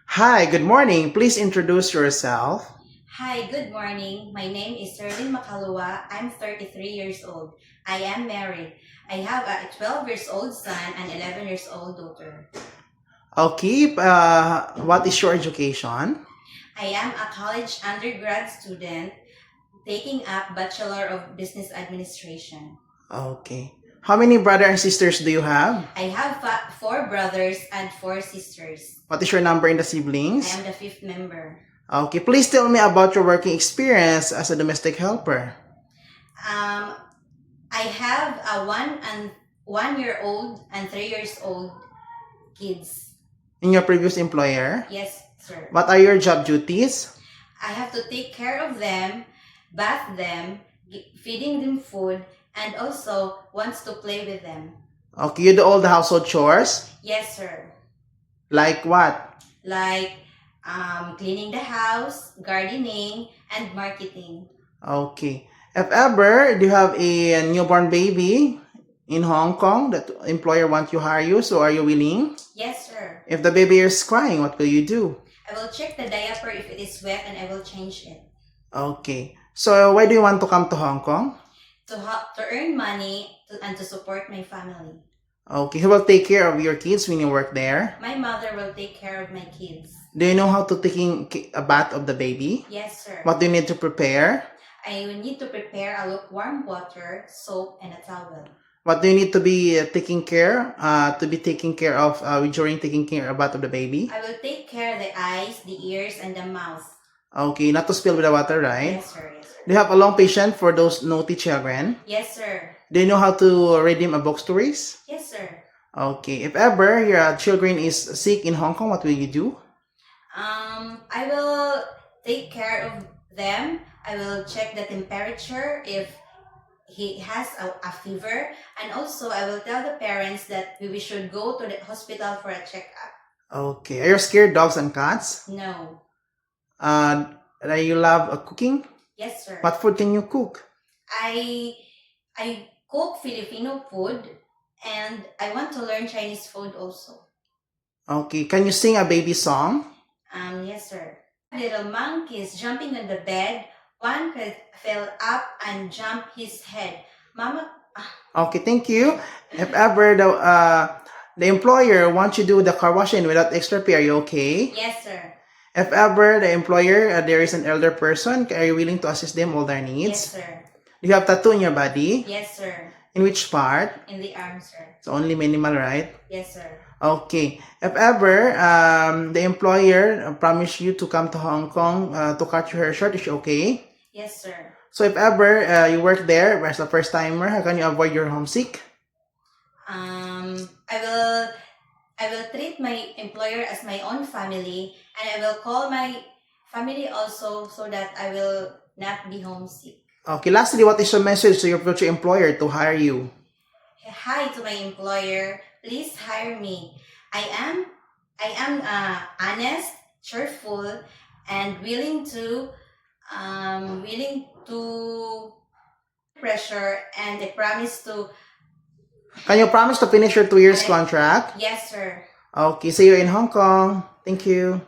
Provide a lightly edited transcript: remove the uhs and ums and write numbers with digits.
Hi, good morning. Please introduce yourself. Hi, good morning. My name is Serlin Makalua. I'm 33 years old. I am married. I have a 12 years old son and 11 years old daughter. Okay, what is your education? I am a college undergrad student taking up Bachelor of Business Administration. Okay. How many brothers and sisters do you have? I have four brothers and four sisters. What is your number in the I siblings? am the fifth member. Okay, please tell me about your working experience as a domestic helper. Um, I have a 1 year old and 3 years old kids. In your previous employer? Yes, sir. What are your job duties? I have to take care of them, bath them, feeding them food, and also wants to play with them. Okay, you do all the household chores? Yes, sir. Like what? Like cleaning the house, gardening, and marketing. Okay. If ever, do you have a newborn baby in Hong Kong that employer want to hire you, so are you willing? Yes, sir. If the baby is crying, what will you do? I will check the diaper if it is wet and I will change it. Okay. So why do you want to come to Hong Kong? To earn money and to support my family. Okay. Who will take care of your kids when you work there? My mother will take care of my kids. Do you know how to take a bath of the baby? Yes, sir. What do you need to prepare? I will need to prepare a lukewarm water, soap, and a towel. What do you need to be taking care of during taking care of bath of the baby? I will take care of the eyes, the ears, and the mouth. Okay, not to spill with the water, right? Yes, sir. Yes, sir. Do you have a long patience for those naughty children? Yes, sir. Do you know how to read them a book stories? Yes, sir. Okay. If ever your children is sick in Hong Kong, what will you do? I will take care of them. I will check the temperature if he has a fever, and also I will tell the parents that we should go to the hospital for a checkup. Okay. Are you scared dogs and cats? No. Do you love cooking? Yes, sir. What food can you cook? I cook Filipino food, and I want to learn Chinese food also. Okay. Can you sing a baby song? Yes, sir. Little monkeys jumping on the bed. One fell up and jumped his head. Mama. Okay. Thank you. If ever the employer wants you to do the car washing without extra pay, are you okay? Yes, sir. If ever the employer there is an elder person, are you willing to assist them all their needs? Yes, sir. Do you have tattoo in your body? Yes, sir. In which part? In the arm, sir. It's only minimal, right? Yes, sir. Okay. If ever the employer promise you to come to Hong Kong to cut your hair short, is she okay? Yes, sir. So if ever you work there as a first timer, how can you avoid your homesick? I will treat my employer as my own family, and I will call my family also so that I will not be homesick. Okay. Lastly, what is your message to your future employer to hire you? Hi to my employer. Please hire me. I am honest, cheerful, and willing to pressure, and I promise to. Can you promise to finish your 2 years contract? Yes, sir. Okay. See you in Hong Kong. Thank you.